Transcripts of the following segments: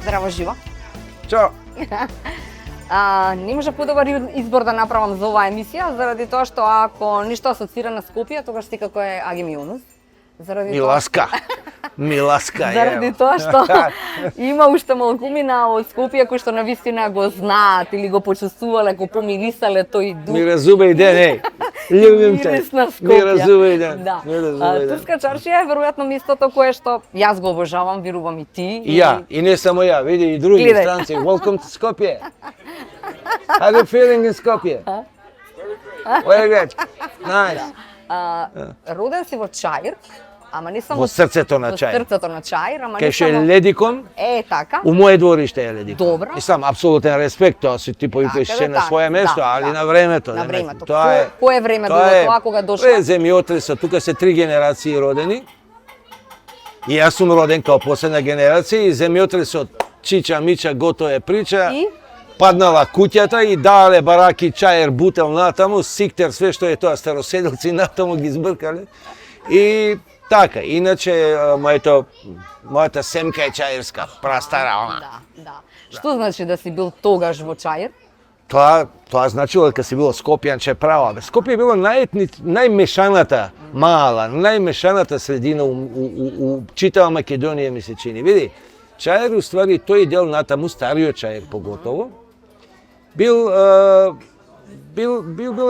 Здраво живо. Чао! Не може подобар избор да направам за оваа емисија, заради тоа што ако ништо асоцира на Скопје, тогаш секако е Агемионус. Миласка. Миласка, заради тоа што има уште малкумина од Скопје кои што навистина го знаат или го почувствувале, го помирисале тој дух. Ми разуме иден, еј. Љубим те. Мирис на Скопје. Ми разуме иден. Да. Турска Турска чаршија е веројатно местото кое што јас го обожавам, верувам и ти. И ја, и не само ја, види и други Гледај. странци. Welcome to Skopje. How are you feeling in Skopje? Very good. Nice. Роден си во Чаир, ама не само Во срцето на Чаир. Во срцето на Чаир, ама не Кај што е само Ледикон, така. у моје двориште е Ледикон. Добро. И сам апсолутен респект, тоа си типови кои се на своје место, али на времето. На не, времето. Тоа е Кое време било тоа кога дошла? Тоа е земјотреса, тука се 3 генерации родени. И јас сум роден као последна генерација и земјотресот чича мича готова е прича. И? Паднала куќата и дале бараки, чаер, бутел натаму, сиктер, све што е тоа, староседелци натаму ги збркале. И така, иначе мојата семка е чаирска, прастара она. Да. Што значи да си бил тогаш во Чаир? Тоа значило дека си било Скопјанче право. Скопје било најмешаната мала, најмешаната средина у читава Македонија ми се чини. Види, Чаир уствари тој дел натаму, стариот Чаир поготово, бил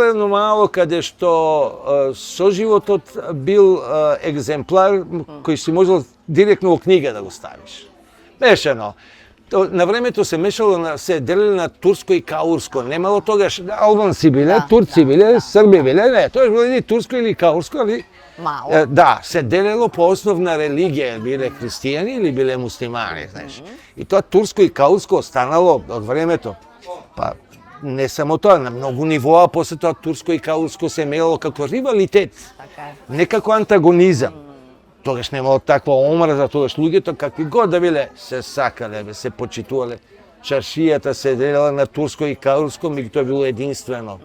едно мало каде што соживотот бил екземплар кој си можел директно во книга да го ставиш. Мешано. На времето се мешало, се делили на турско и каурско. Немало тогаш албанци биле, турци биле, срби биле, не, тоа било или турско или каурско, али мало. Да, се делело по основна религија, биле христијани или биле муслимани, знаеш. И тоа турско и каурско останало од времето. Па не само тоа, на многу нивоа после тоа турско и каурско се мелело како ривалитет, не како антагонизам. Тогаш немало таква омраза, тогаш луѓето какви год да биле се сакале, се почитувале. Чаршијата се делела на турско и каурско, меѓутоа било единствено.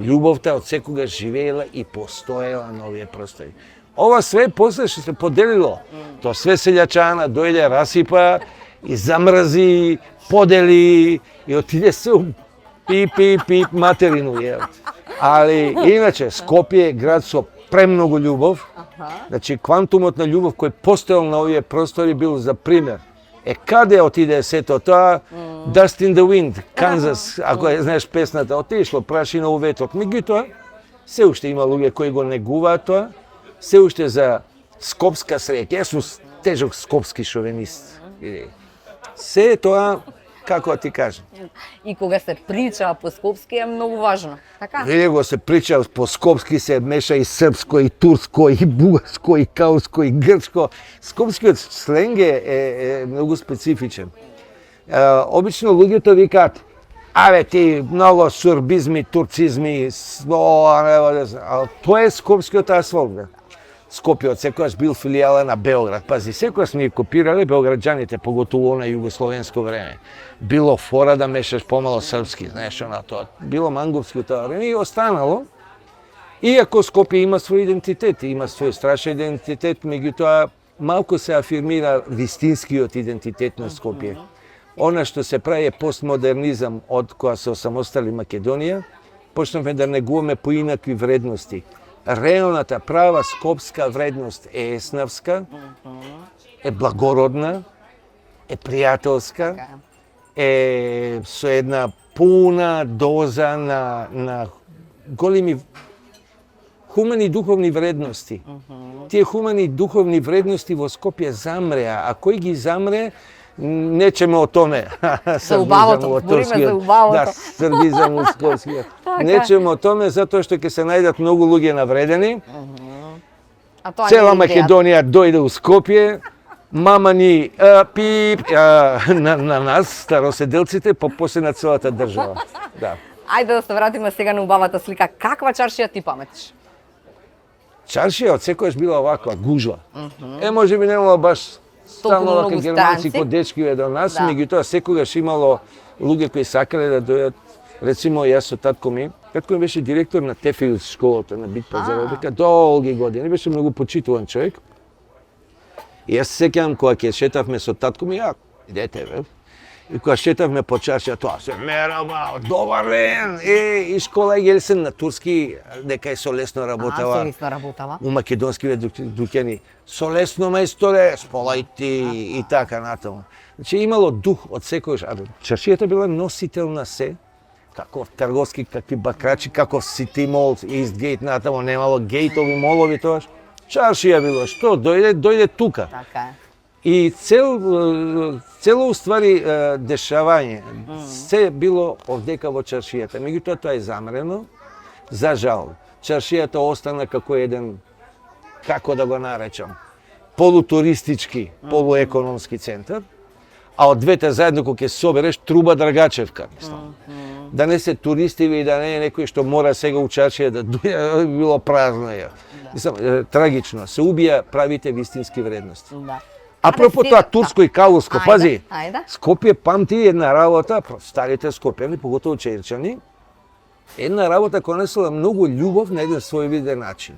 Љубовта од секогаш живеела и постоела на овие простори. Ова све после што се поделило, тоа све селјачана дојде, расипа и замрзи, подели и отиде се пип материну е. Али иначе Скопје е град со премногу љубов. Значи квантумот на љубов кој постоел на овие простори бил за пример. Каде отиде сето тоа? Dust in the Wind, Канзас, ако знаеш песната, отишло прашина у ветрот. Меѓутоа, се уште има луѓе кои го негуваат тоа, се уште за скопска среќа. Јас сум тежок скопски шовенист. Се тоа, како ти кажам. И кога се прича по скопски е многу важно, така? Види го се прича по скопски, се меша и српско, и турско, и бугарско, и каурско, и грчко. Скопскиот сленг е многу специфичен. Обично луѓето викаат, аве ти многу сурбизми, турцизми, а тоа е скопскиот асфалт. Скопје од секојаш бил филијала на Београд. Пази, секојаш ни копирале београѓаните, поготово на југословенско време. Било фора да мешаш помало српски, знаеш, на тоа. Било манговски тоа време и останало. Иако Скопје има свој идентитет, има свој страшен идентитет, меѓутоа малку се афирмира вистинскиот идентитет на Скопје. Она што се прави е постмодернизам од кога се осамостали Македонија, почнавме да негуваме поинакви вредности. Реалната права скопска вредност е еснавска, е благородна, е пријателска, е со една пуна доза на големи хумани духовни вредности. Тие хумани духовни вредности во Скопје замреа, а кој ги замре, нечеме о томе. За убавото, збориме за убавото. Да, србизам ускоскиот. Нечеме о томе, затоа што ќе се најдат многу луѓе навредени. Цела Македонија дојде у Скопје, мама ни пип на нас, староседелците, после на целата држава. Да. Ајде да се вратиме сега на убавата слика. Каква чаршија ти паметиш? Чаршија од секојаш била оваква, гужва. Може би немало баш стално вака германци ко дечки до нас, меѓутоа секогаш имало луѓе кои сакале да дојдат. Рецимо, јас со татко ми беше директор на Тефил школата на Бит Пазар, дека долги години, беше многу почитуван човек. И јас се сеќавам кога ќе шетавме со татко ми, дете бе, И кога шетавме по чаршија, тоа се мераба, добар ден, и школа Елсен на турски, дека е солесно работела. Солесно работава. У македонскиве дуќани. Солесно мајсторе, сполајти и така натаму. Значи имало дух од секојаш, а чаршијата била носител на се, како трговски, какви бакрачи, како Сити Мол, Истгейт натаму, немало гейтови, молови тоаш. Чаршија било, што дојде тука. Така е. И цело уствари дешавање, се било овдека во чаршијата. Меѓутоа тоа е замрено, за жал. Чаршијата остана како еден, како да го наречам, полутуристички, полуекономски центар, а од двете заедно кога ќе собереш Труба Драгачевка, мислам. Да не се туристиви и да не е некој што мора сега у чаршија да дојде, било празно ја. Мислам, трагично, се убија правите вистински вредности. Да. Апропо тоа турско и каурско, пази, Ајде. Скопје памти една работа, старите скопјани, поготово чаирчани, една работа која несела многу љубов на еден своевиден начин.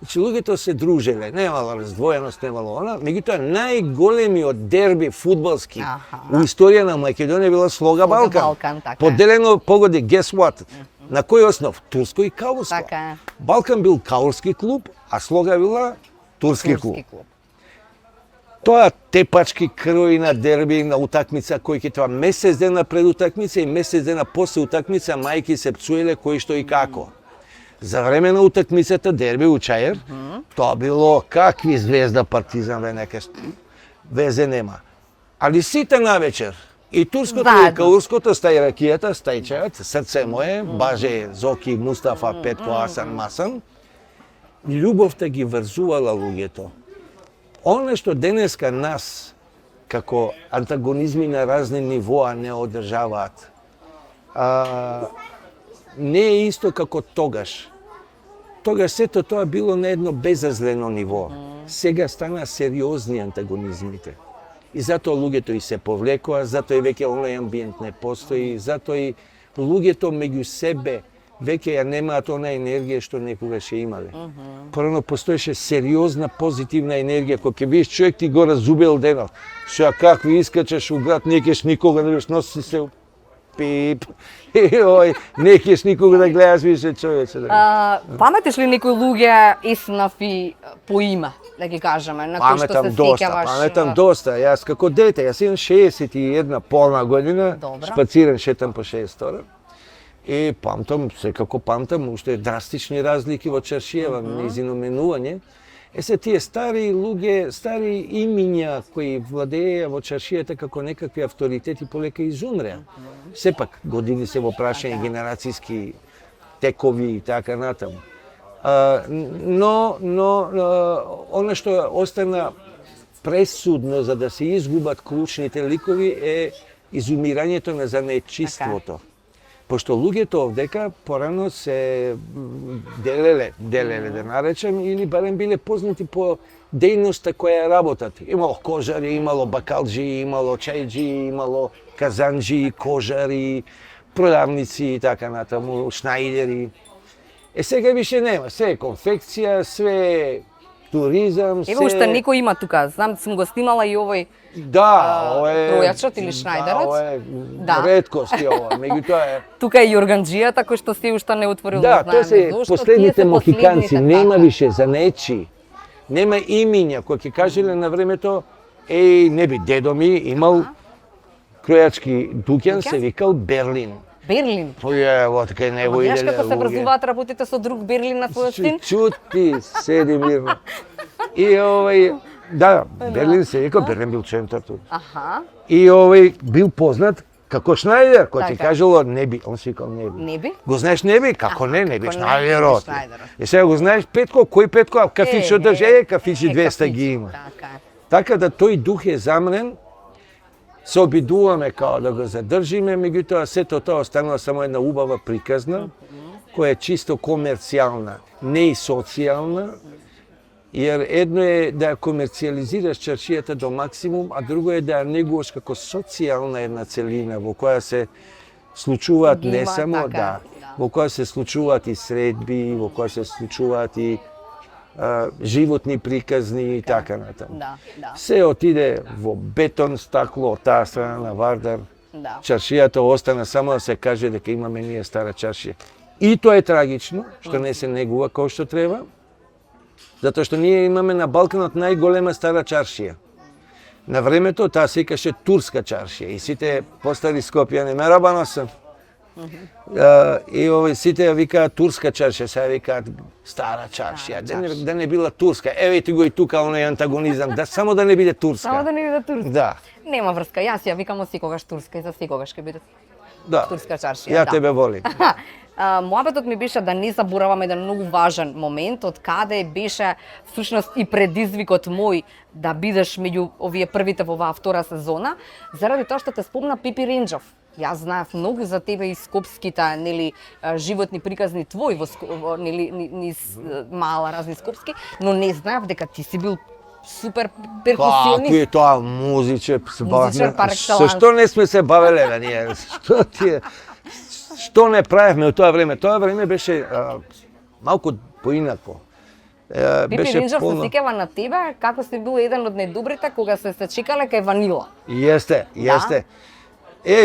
Значи, луѓето се дружеле, немало раздвоеност, немало она, меѓутоа најголемиот дерби фудбалски у историја на Македонија била Слога Балкан. Балкан, така е. Поделено, погоди, guess what? На кој основ? Турско и каурско. Така е. Балкан бил каурски клуб, а Слога била турски клуб. Турски клуб. Тоа тепачки крои на дерби, на утакмица, кој ќе тоа месец дена пред утакмица и месец дена после утакмица, мајки се пцуеле кој што и како. За време на утакмицата дерби у Чаир, тоа било какви Звезда, Партизан, нека везе нема. Али сите навечер, и турското и каурското, стај ракијата, стај чајот, срце мое, Баже, Зоки, Мустафа, Петко, Асан, Масан, љубовта ги врзувала луѓето. Оно што денеска нас, како антагонизми на разни нивоа, не одржаваат, не е исто како тогаш. Тогаш сето тоа било на едно безазлено ниво. Сега стана сериозни антагонизмите. И затоа луѓето и се повлекоа, затоа и веќе оној амбиент не постои, затоа и луѓето меѓу себе веќе ја немаат она енергија што некогаш ја имале. Порано постоеше сериозна позитивна енергија, кога ќе видиш човек ти го разубел денот. Што какви искачеш у град, не кеш никога да видиш, носи се пип. Не кеш никога да гледаш више човече. Паметиш ли некои луѓе иснафи по име, да ги кажеме, на кои што се сеќаваш? Паметам доста. Јас како дете, јас имам 61 полна година, шпацирам, шетам по 62. И памтам, секако памтам, уште драстични разлики во чаршијава, нејзино менување. Се тие стари луѓе, стари имиња кои владееја во чаршијата како некакви авторитети полека изумреа. Сепак години се во прашање, генерацијски текови и така натаму. Но она што остана пресудно за да се изгубат клучните ликови е изумирањето на занечиството. Пошто луѓето овдека порано се делеле да наречем, или барем биле познати по дејноста која работат. Имало кожари, имало бакалджи, имало чајджи, имало казанджи, кожари, продавници и така натаму, шнајдери. Сега више нема, све е конфекција, све е туризам, се... Ево уште некој има тука, знам, сум го снимала и овој тројачот или шнајдерот. Да, редкост е ова, меѓутоа е... Тука е јорганџијата кој што се уште не отворил, да, тоа се последните мохиканци, нема више занечи, нема имиња, кои ќе кажеле на времето, не би, дедо ми имал кројачки дуќан, се викал Берлин. Берлин? Ево, така него иделе луѓе. Знаеш како се врзуваат работите со друг Берлин на твојот син? Чути, седи мирно. И да, Берлин се вика, Берлин бил центар тук. И бил познат како Шнајдер, кој ти кажело Неби, он се викал Неби. Неби? Го знаеш Неби? Како не, Неби Шнајдерот. И сега го знаеш Петко, кој Петко, кафич што држе, кафичи 200 ги има. Така да тој дух е замрен, се обидуваме као да го задржиме, меѓутоа сето тоа останува само една убава приказна, која е чисто комерцијална, не и социјална, jer едно е да комерцијализираш чаршијата до максимум, а друго е да ја негуваш како социјална една целина во која се случуваат не само во која се случуваат и средби, во која се случуваат и животни приказни и така натаму. Се отиде во бетон, стакло, од таа страна на Вардар, Да. Чаршијата остана само да се каже дека имаме ние стара чаршија. И тоа е трагично, што не се негува како што треба, затоа што ние имаме на Балканот најголема стара чаршија. На времето таа се викаше турска чаршија и сите постари Скопјани мерабано сум. И сите ја викаат турска чаршија, сега викаат стара чаршија. Да не била турска. Еве го и тука оној антагонизам, да само да не биде турска. Само да не биде турска. Да. Нема врска, јас ја викам од секогаш турска и за секогаш ќе биде Да. турска чаршија. Ја да. тебе волим. Моабетот ми беше да не забораваме еден многу важен момент од каде беше всушност и предизвикот мој да бидеш меѓу овие првите во оваа втора сезона, заради тоа што те спомна Пипи Ренџов. Јас знаев многу за тебе и скопските, нели, животни приказни твои нели низ мала разни скопски, но не знаев дека ти си бил супер перкусионист. Како е тоа музичар, Музичар пар екселанс. Што не сме се бавеле бе ние? Што ти е? Што не правевме во тоа време? Тоа време беше малку поинако. Пипи Ренџов се сикава на тебе како си бил еден од најдобрите кога се чекале кај Ванила. Јесте.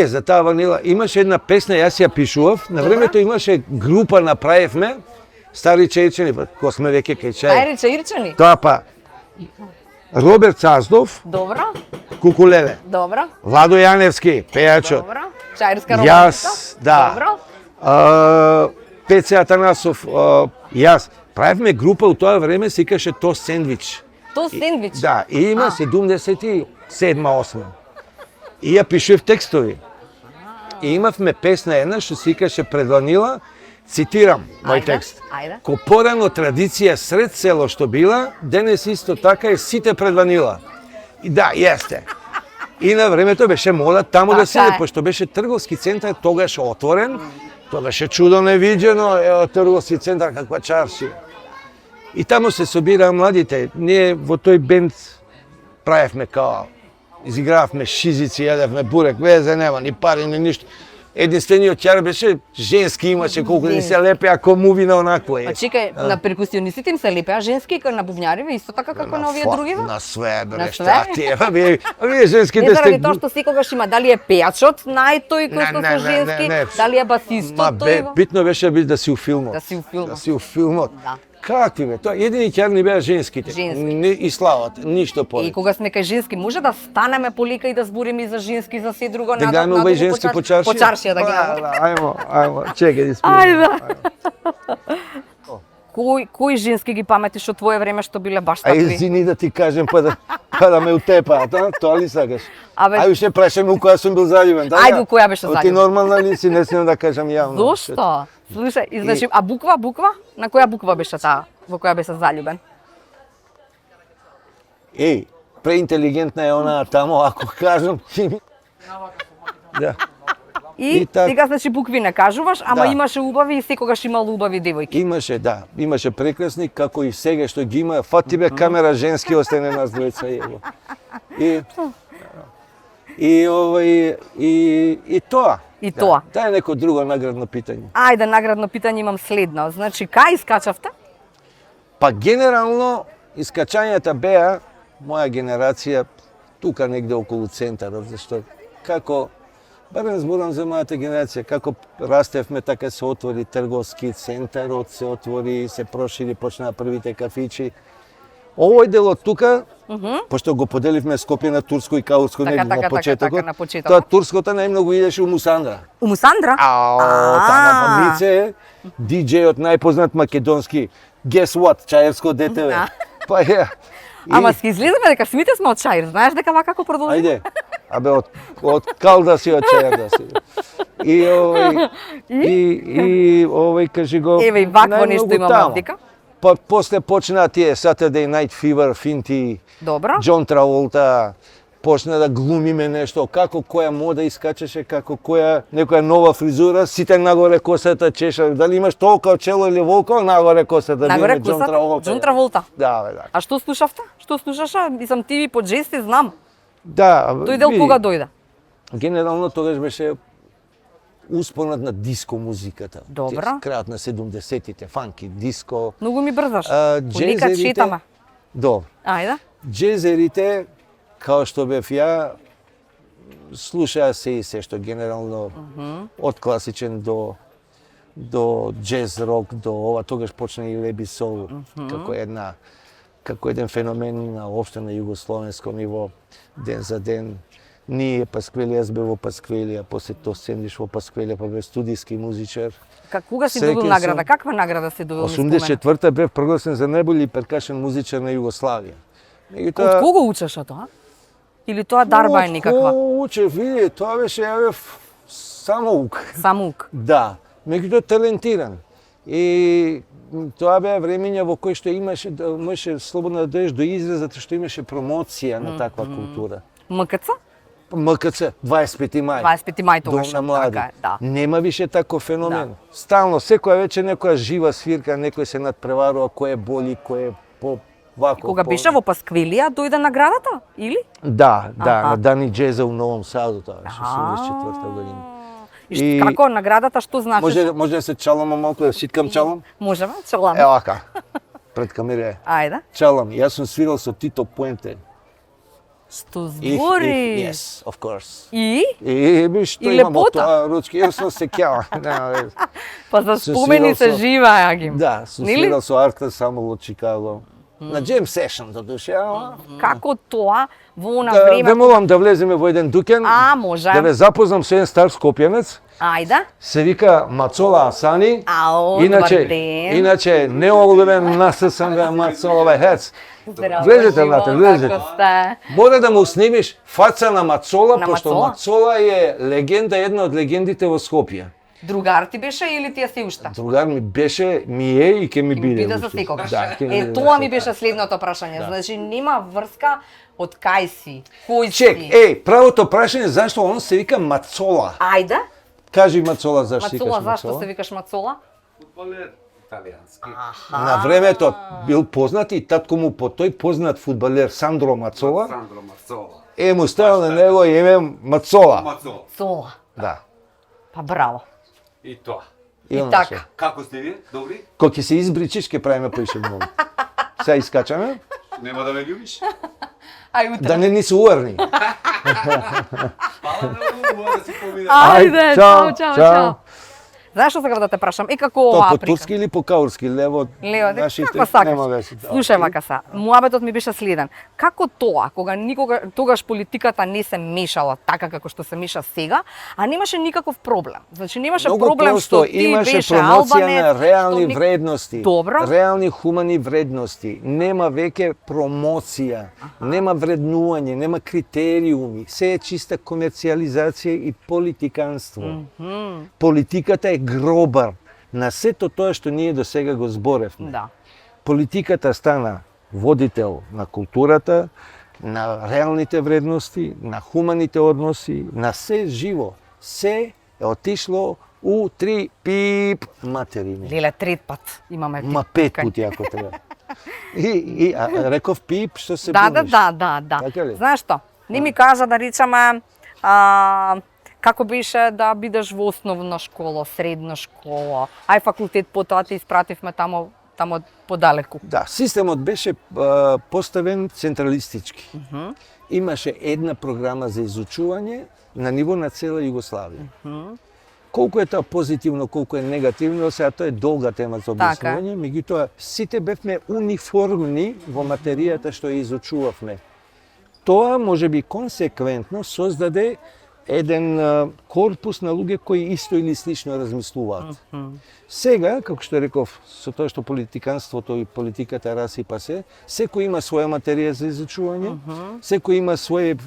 За таа Ванила имаше една песна, јас ја пишував. На времето имаше група направивме Стари Чаирчани, кога сме веќе кај чај. Стари Чаирчани? Тоа па Роберт Цаздов, Добро. Кукулеле. Добро. Владо Јаневски, пејачот. Добро. Чаирска романтика. Јас, да. Добро. Пеце Атанасов, јас. Правивме група у тоа време, се викаше То сендвич. То сендвич. Да, и има 77-8. И ја пишував текстови. И имавме песна една што се викаше Пред Ванила, цитирам мој текст. Ајде. Ко порано традиција сред село што била, денес исто така е сите пред Ванила. И да, јесте. И на времето беше мода таму да се иде, пошто беше трговски центар тогаш отворен. Тогаш е чудо невиđено, ево трговски центар каква чаршија. И таму се собираа младите. Ние во тој бенд правевме као, изигрававме шизици, јадевме бурек, везе нема, ни пари, ни ништо. Единствениот ќар беше женски, имаше колку ни се лепеа комувина онакво е. Па чекај, на перкусионистите им се лепеа женски, на бубњариве исто така како на овие другиве? На све, На бре, шта ти е, вие женските Не сте... заради тоа што секогаш има, дали е пејачот најтој кој што се женски, дали е басистот тој. Битно беше да си у филмот. Да си у филмот. Да си у филмот. Да. Какви бе? Тоа едини ќарни беа женските. И славата, ништо повеќе. И кога сме кај женски, може да станеме полека и да збориме и за женски, за се друго Да гаме обај женски по чаршија? По чаршија да гаме. Ајмо, чекај да спијам. Ајде. Кои женски ги паметиш од твое време што биле баш такви? Извини да ти кажем па да ме утепаат, тоа ли сакаш? Абе, Ај уште прашај ме у која сум бил заљубен, да? Ајде, у која беше Ти заљубен? нормална ли си, не смеам да кажам јавно. Зошто? Слушај, и значи, а буква? На која буква беше таа? Во која беше заљубен? Еј, преинтелигентна е она тамо, ако кажам, да. И так. сега значи букви не кажуваш, ама Да. имаше убави и секогаш имало убави девојки. Имаше прекрасни, како и сега што ги има. Фат тебе камера женски, остане нас двојца его. И тоа. И тоа. Дај неко друго наградно питање. Ајде, наградно питање имам следно. Значи, кај искачавте? Па генерално, искачањата беа моја генерација тука негде околу центарот, зашто како барем зборам за мојата генерација, како растевме, така се отвори трговски центарот, се отвори, се прошири, почнаа првите кафичи. Овој дел од тука, пошто го поделивме Скопје на турско и каурско Така, негде на почетокот, на почетокот. тоа турското најмногу идеше у Мусандра. У Мусандра? Тама па Мице, диџејот најпознат македонски, Guess What, Чаевско ДТВ. Па е. Ама ски излеземе дека сите сме од Чаир, знаеш дека вака како продолжи? Ајде, абе од кал да си, од Чаир да си. И овој кажи го. Еве и вакво најмногу нешто имаме таму. овдека. Па после почнаа тие Saturday Night Fever, Финти, Добро. Џон Траволта, почна да глумиме нешто, како која мода искачаше, како некоја нова фризура, сите нагоре косата чеша, дали имаш толка чело или волко, нагоре косата, Нагоре биме Џон косата? Траволта. Џон Траволта. Да, бе, да. А што слушавте? Што слушаше? Мислам, ти по джести знам. Да, Тој дел види, кога дојде? Генерално тогаш беше успонат на диско музиката. Добро. Крајот на 70-тите, фанки, диско. Многу ми брзаш. Джезерите. Понекад шетаме. Добро. Ајде. Джезерите, као што бев ја, слушаа се и се што генерално од класичен до джез рок, до ова, тогаш почна и леби сол како еден феномен на опште на југословенско ниво, ден за ден. Ние Пасквелија, јас бев во Пасквелија, после тоа сендиш во Пасквелија, па бев студиски музичар. Кога си добил награда? Каква награда си добил? 84-та бев прогласен за најбољи перкашен музичар на Југославија. Од кого учеше тоа? Или тоа дарба е никаква? Од кого учев, види, тоа беше самоук. Самоук. Да, меѓутоа талентиран. И тоа беа времења во кои што можеше слободно да дојдеш до израз, затоа што имаше промоција на таква култура. МКЦ? МКЦ, 25 мај. 25 мај тогаш, Дом на млади. така е, да. Нема више таков феномен. Стално, секоја вечер некоја жива свирка, некој се надпреварува, кој е боли, кој е вако. Кога беше во Пасквилија, дојде наградата, или? Да, на Дани Джеза у Новом Саду, тоа беше 84-та година. И како наградата, што значи? Може да се чалам малку, да ситкам чалам? Можеме, чалам. Ева вака. Пред камера. Ајде. Чалам. Јас сум свирал со Тито Пуенте. Што збори? Yes, of course. И? И што И имам од лепота? тоа ручки, јас сум се кјава. Па за спомени се жива, Агим. Да, сум Нели? свирал со Арта Самол од Чикаго. На Jam Session, до душе. Како тоа во она Да, време? ве молам да влеземе во еден дуќан. може. Да ве запознам со еден стар скопјанец. Ајде. Се вика Мацола Асани. Ау, добар ден. Иначе неоловен насесан га Мацола Хец. Здраво, Влезете, живот, брате, влезете. како сте? Мора да му снимиш фаца на Мацола, На пошто Мацола? Мацола е легенда, една од легендите во Скопје. Другар ти беше или ти е се уште? Другар ми беше, ми е и ќе ми биде. Биде за уште. секогаш. Да, ќе ми биде Тоа за ми секогаш. беше следното прашање. Значи нема врска од кај си, кој Чек, си. правото прашање зашто он се вика Мацола. Ајде. Кажи Мацола зашто се Мацола, викаш зашто Мацола? се викаш Мацола? Фудбалер италијански. На времето бил познат и татко му по тој познат фудбалер Сандро Мацола. Сандро Мацола. Му ставил на него име Мацола. Мацола. Цола. Да. Па браво. И тоа. И онака. така. Како сте ви? Добри? Кога ќе се избричиш, ќе правиме поише многу. Сега искачаме, Нема да ме љубиш? Ај утре. да не ни се уарни. Фала многу, мора да си помине. Ајде, чао, чао, чао, чао. чао. Знаеш што сакав да те прашам? И како Тоа оваа по прика? турски или по каурски, лево, Лео, нашите, како сакаш? нема веќе. Слушај вака са, муабетот ми беше следен. Како тоа, кога тогаш политиката не се мешала така како што се меша сега, а немаше никаков проблем. Значи немаше Многу проблем просто, што ти имаше беше промоција албанец, на реални што ни- вредности. Добро. Реални хумани вредности. Нема веќе промоција, нема вреднување, нема критериуми. Се е чиста комерцијализација и политиканство. Политиката е гробар на сето тоа што ние до сега го зборевме. Да. Политиката стана водител на културата, на реалните вредности, на хуманите односи, на се живо. Се е отишло у 3 пип материни. Леле, трет пат имаме Ма пит. 5 пати ако треба. Реков пип, што се Да, буниш. да. Така ли? Знаеш што? Не ми кажа да речеме како беше да бидеш во основна школа, средна школа, ај факултет, потоа те испративме тамо подалеку. Да, системот беше поставен централистички. Имаше една програма за изучување на ниво на цела Југославија. Колку е тоа позитивно, колку е негативно, сега тоа е долга тема за Така. објаснување, меѓутоа сите бевме униформни во материјата што ја изучувавме. Тоа можеби консеквентно создаде еден корпус на луѓе кои исто или слично размислуваат. Сега, како што реков, со тоа што политиканството и политиката расипа се, секој има своја материја за изучување, секој има своје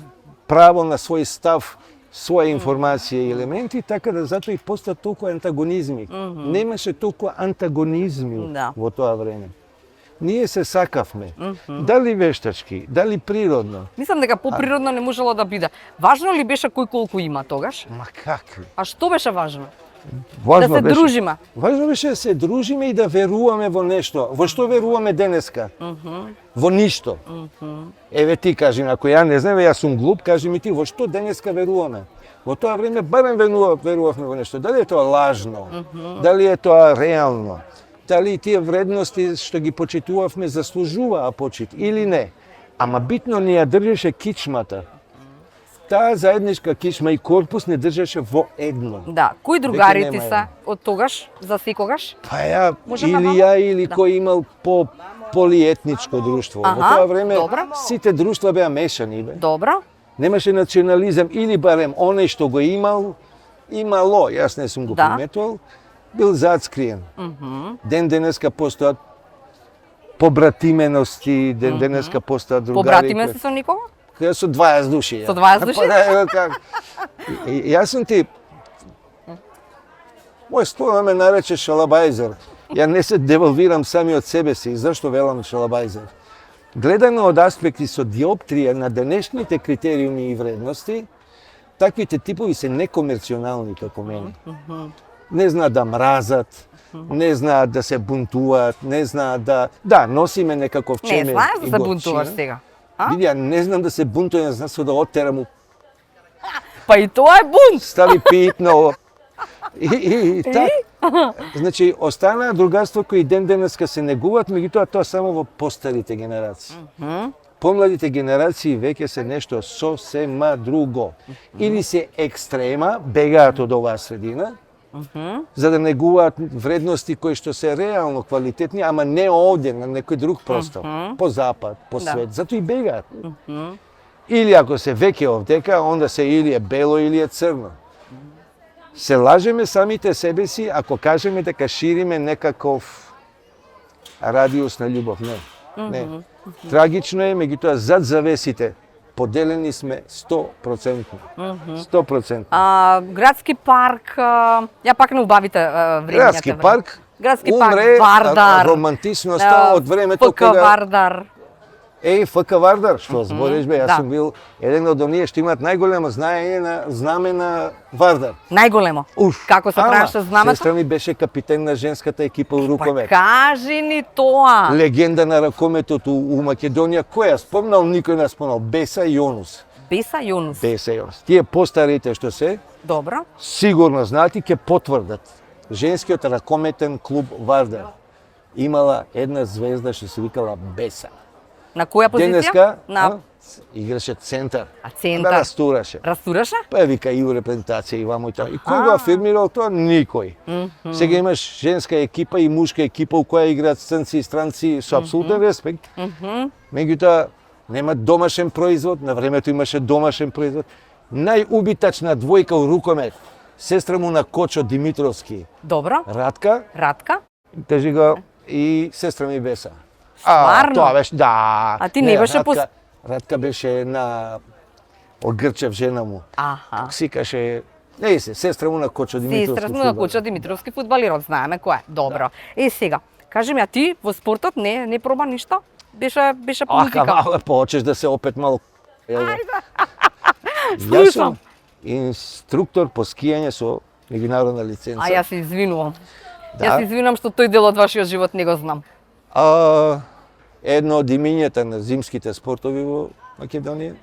право на свој став, своја информација и елементи, така да затоа и поста толку антагонизми. Немаше толку антагонизми Да. во тоа време. Ние се сакавме. Дали вештачки, дали природно. Мислам дека поприродно не можело да биде. Важно ли беше кој колку има тогаш? Ма какви? А што беше важно? Важно Да се беше- дружиме. Важно беше да се дружиме и да веруваме во нешто. Во што веруваме денеска? Во ништо. Еве ти кажи, ако ја не знам, јас сум глуп, кажи ми ти во што денеска веруваме? Во тоа време барем верувавме во нешто. Дали е тоа лажно? Дали е тоа реално? Дали тие вредности што ги почитувавме заслужуваа почит или не? Ама битно ни ја држеше кичмата. таа заедничка кичма и корпус не држеше во едно. Да, кои другари Веќе ти нема се едно. од тогаш за секогаш? Па ја, Може или на ја, или Да. кој имал по полиетничко друштво. Во Аха, тоа време добро. сите друштва беа мешани, бе. Добро. Немаше национализам или барем оној што го имало, јас не сум го Да. приметувал, бил зацкриен. Ден денеска постојат побратимености, ден денеска постојат другари. Побратиме се со никого? Кои со 20 души. Со 20 души? Па, да, как. Јас сум ти... Мој стол ме нарече шалабајзер. Ја не се девалвирам сами од себе си. Зашто велам шалабајзер? Гледано од аспекти со диоптрија на денешните критериуми и вредности, таквите типови се некомерционални како мене. Не знаат да мразат, не знаат да се бунтуваат, не знаат да... Да, носиме некаков Не, чемер знаеш и да се горчина. бунтуваш сега. А? Види, ја не знам да се бунтувам, знам со да оттерам Па и тоа е бунт. стави питно. И так. Значи, останаа другарство кои ден денеска се негуваат, меѓутоа тоа само во постарите генерации. Помладите генерации веќе се нешто сосема друго. Или се екстрема, бегаат од оваа средина, за да негуваат вредности кои што се реално квалитетни, ама не овде, на некој друг простор, по запад, по Да. свет, затоа и бегаат. Или ако се веќе овдека, онда се или е бело или е црно. Се лажеме самите себе си ако кажеме дека шириме некаков радиус на љубов. Не. Не. Трагично е, меѓутоа зад завесите поделени сме 100%. 100%. Градски парк, ја пак не убавите времењата. Градски парк Градски парк, умре Вардар. романтичноста од времето ФК кога... Вардар. ФК Вардар, што збориш бе, јас Да. сум бил еден од оние што имаат најголемо знаме на Вардар. Најголемо. Како се правеше знамето? Сестра ми беше капитен на женската екипа у Па рукомет. кажи ни тоа. Легенда на ракометот у Македонија, која спомнал, никој не спомнал, Беса Јонус. Беса Јунус. Беса Јонус. Тие постарите што се, Добро. сигурно знаат и ќе потврдат. Женскиот ракометен клуб Вардар имала една звезда што се викала Беса. На која позиција? Денеска На играше центар. центар. Да растураше. Растураше? Па вика и у репрезентација и вамо и тоа. И кој го афирмирал тоа? Никој. Сега имаш женска екипа и мушка екипа у која играат црнци и странци со апсолутен респект. Меѓутоа нема домашен производ, на времето имаше домашен производ. Најубитачна двојка у рукомет. Сестра му на Кочо Димитровски, Добро. Радка, Радка. кажи го, и сестра ми Беса. Стварно? Тоа беше, да. А ти не беше Радка беше на од Грчев жена му. Аха. Сикаше, не се, сестра му на Кочо Димитровски. Сестра му на Кочо Димитровски фудбалирот, знаеме кој е. Добро. Сега, кажи ми, а ти во спортот не проба ништо? Беше политика. Аха, почеш да се опет малку. Ајде. Јас Слушам. сум инструктор по скијање со меѓународна лиценца. А јас се извинувам. Да. Јас се извинувам што тој дел од вашиот живот не го знам. Едно од имињата на зимските спортови во Македонија.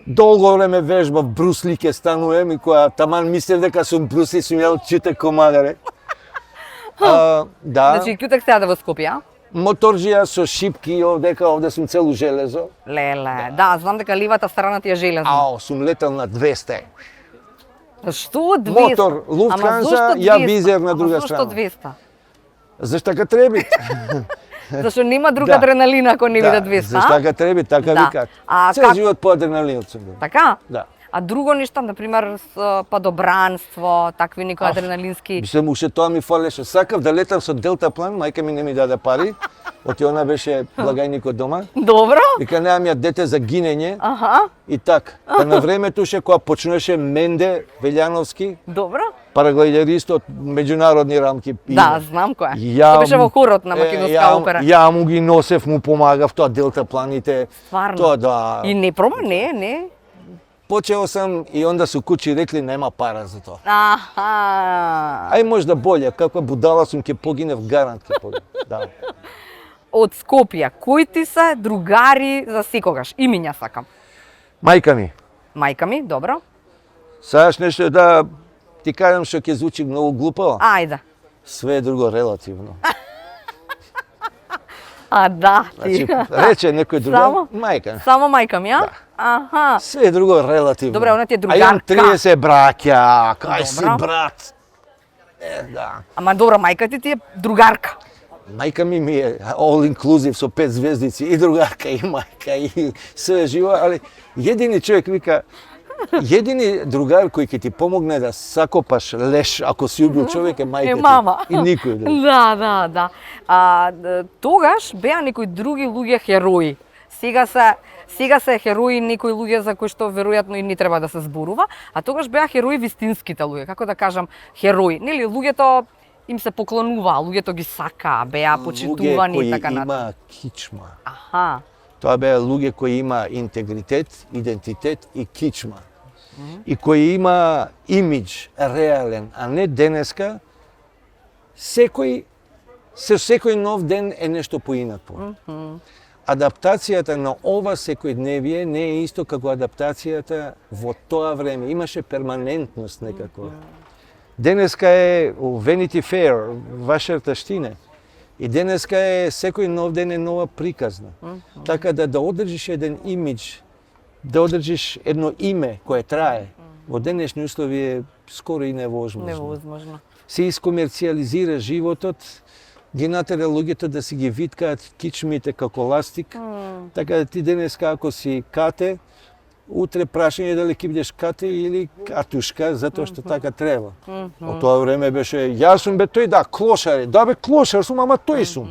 Долго време вежба Брусли ке станувам и која таман мислев дека сум Брусли, сум јал чите комадаре. Да. Значи, ќутек сега да во Скопје, а? Моторџија со шипки овде сум целу железо. Леле, да, знам дека ливата страна ти е железна. Ао, сум летал на 200. Што 200? Мотор, Луфтханза, Ама зошто ја 200? визер на Ама друга зошто страна. 200? Зашто га треби? Зашто нема друг Да. адреналин ако не биде 200, Зашто га треби, така Да. викаат. А Цел как- живот по адреналин сум бил. Така? Да. А друго нешто, например, падобранство, такви некои адреналински... Мислам, уште тоа ми фалеше. Сакав да летам со делтаплан, мајка ми не ми даде пари. Оти она беше благајникот дома. Добро? Вика, немам ја дете за гинење. Аха, И так. Па на времето ше кога почнеше Менде Велјановски, добро. параглајдерист од меѓународни рамки. Да, знам кој е. Ја Тој беше во хорот на е, Македонска опера. Ја му ги носев, му помагав, тоа делтапланите. Стварно? Тоа да. И не проба? Не. Почео сам и онда су куќи рекли нема пара за тоа. Аха. Ај можда боле, каква будала сум ќе погинев, гарант ќе погинев. Да. Од Скопје, кои ти се другари за секогаш? Имиња сакам. Мајка ми, Мајка ми, добро. сакаш нешто да ти кажам што ќе звучи многу глупаво? Ајде. Све е друго релативно. А, да, ти. Значи, рече некој другар, Само? мајка. Само мајка ми, а? Да. Аха. Све друго релативно. Добре, она ти е А имам другарка. 30 браќа, кај си Добро. брат? Да. Ама добра, мајка ти е другарка. Мајка ми е all inclusive со 5 звездици, и другарка, и мајка, и све живо, али едини човек вика, едини другар кој ќе ти помогне да сакопаш леш ако си убил човек е мајка Е, ти. мама. И никој друг. Да. Тогаш беа некои други луѓе херои. Сега се херои некои луѓе за кои што веројатно и не треба да се зборува, а тогаш беа херои вистинските луѓе, како да кажам, херои. Нели луѓето им се поклонуваа, луѓето ги сакаа, беа почитувани и така Луѓе кои натаму. има кичма. Аха. Тоа беа луѓе кои има интегритет, идентитет и кичма. И кои има имидж реален, а не денеска секој нов ден е нешто поинакво. Адаптацијата на ова секојдневие не е исто како адаптацијата во тоа време. Имаше перманентност некако. Денеска е Vanity Fair, ваша таштина. И денеска е секој нов ден е нова приказна. Така да одржиш еден имидж, да одржиш едно име кое трае, во денешни услови е скоро и невозможно. Невозможно. Се искомерцијализира животот, ги натера луѓето да си ги виткаат кичмите како ластик, така да ти денеска ако си кате, утре прашање дали ќе бидеш кате или катушка, затоа што така треба. Од тоа време беше, јас сум бе тој, да, клошар е, да бе клошар сум, ама тој сум.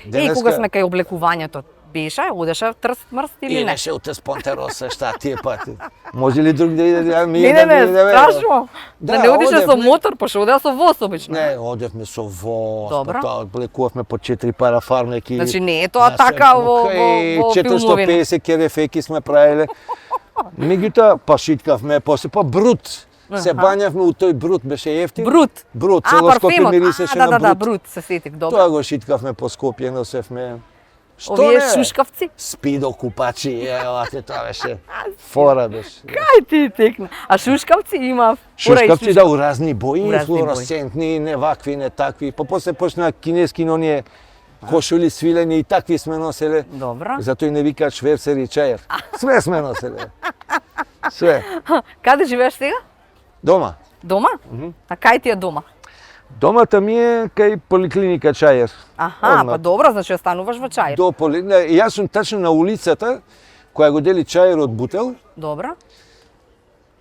И кога сме кај облекувањето, беше, одеше трст мрст или не? Идеше утре спонтероса, шта тие пати. Може ли друг да иде? Не, страшно. Да не одише со одевме. мотор, пошто одеа со воз обично. Не, одевме со воз, Добро. тоа облекувавме по 4 пара фармеки. Значи не е тоа така во филмовина. 450 керефеки сме правиле. Меѓутоа, па шиткавме, после па брут. Се бањавме у тој брут, беше ефтин. Брут. Брут, А, цело Скопје парфемот. мирисеше Да, на брут. брут, се сетив, добро. Тоа го шиткавме по Скопје, носевме. Што Овие не? шушкавци? Спидо купачи, евате, тоа беше фора беше. Кај ти текна? А шушкавци има Шушкавци да у разни бои, У разни бои. флуоресцентни, не вакви, не такви. Па после почна кинески на оние кошули свилени и такви сме носеле. Добро. Затоа и не викаат шверцер и чајер. Све сме носеле. Све. Каде живееш сега? Дома. Дома? А кај ти е дома? Домата ми е кај поликлиника Чајер. Аха, Одма. па добро, значи остануваш во Чаир. Јас сум тачно на улицата која го дели Чајер од Бутел. Добро.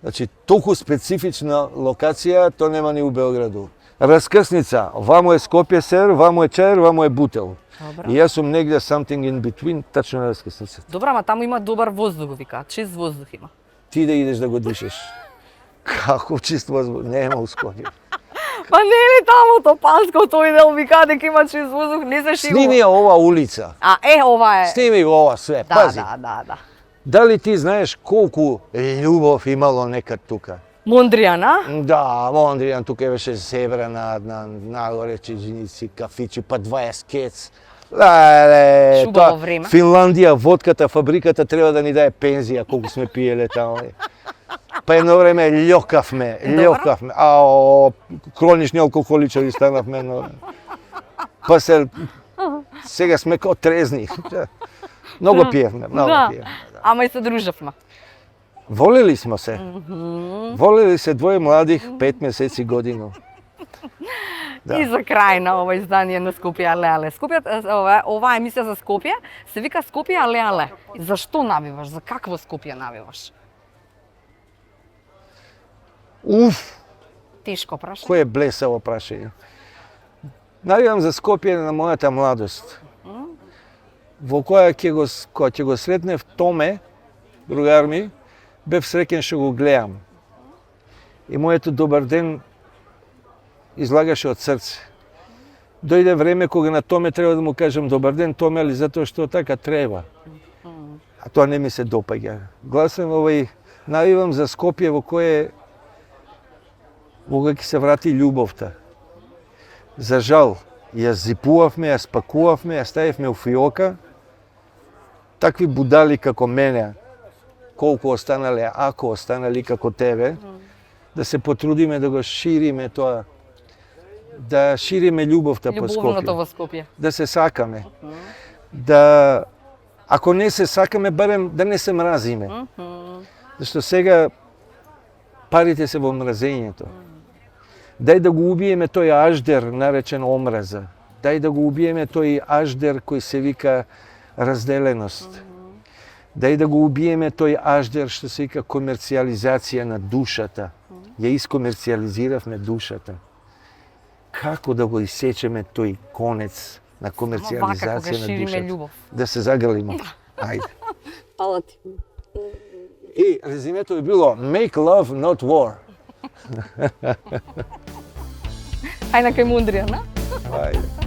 Значи, толку специфична локација, то нема ни у Белграду. Раскрсница, вамо е Скопје сер, вамо е Чајер, вамо е Бутел. Добро. И јас сум негде something in between, тачно на раскрсницата. Добро, ама таму има добар воздух, вика. Чист воздух има. Ти да идеш да го дишеш. Како чист воздух, нема у Скопје. Па не е ли таму Топанско тој дел вика дека има чист воздух, не се шигува. Сними ја ова улица. А ова е. Сними го ова све, Да, пази. да. Дали ти знаеш колку љубов имало некад тука? Мондријан, а? Да, Мондријан тука беше зебра нагоре, чижиници, кафичи, па 20 кец. Леле, Убаво време. Финландија, водката, фабриката треба да ни даде пензија, колку сме пиеле таму. Па едно време љокавме. Хронични алкохоличари станавме, но... Па сега сме као трезни. Многу пиевме, многу пиевме. Ама и се дружевме. Волели сме се. Волели се двоje младих 5 месеци годину. Да. И за крај на ова издание на Скопје але але. Ова емисија за Скопје се вика Скопје але але. Зашто навиваш? За какво Скопје навиваш? Уф, Тешко прашање. кој е блесаво прашање. Навивам за Скопје на мојата младост. Во која ќе го сретнев Томе, другар ми, бев среќен што го гледам. И моето добар ден излагаше од срце. Дојде време кога на Томе треба да му кажам добар ден, Томе, али затоа што така треба. А тоа не ми се допаѓа. Гласам навивам за Скопје во кое кога ќе се врати љубовта. За жал, ја зипувавме, ја спакувавме, ја ставивме у фиока. Такви будали како мене, колку останале, ако останали како тебе, да се потрудиме да го шириме тоа, да шириме љубовта по Љубовното Скопје, во Скопје. да се сакаме, да ако не се сакаме, барем да не се мразиме. Зашто сега парите се во мразењето. Дај да го убиеме тој аждер наречен омраза. Дај да го убиеме тој аждер кој се вика разделеност. Дај да го убиеме тој аждер што се вика комерцијализација на душата. Ја искомерцијализиравме душата. Како да го исечеме тој конец на Вака кога комерцијализација на шириме душата? љубов. Да се загалимо. Ајде. Фала ти. И резимето би било Make love, not war. Ајде кај мудрија, на? Ајде.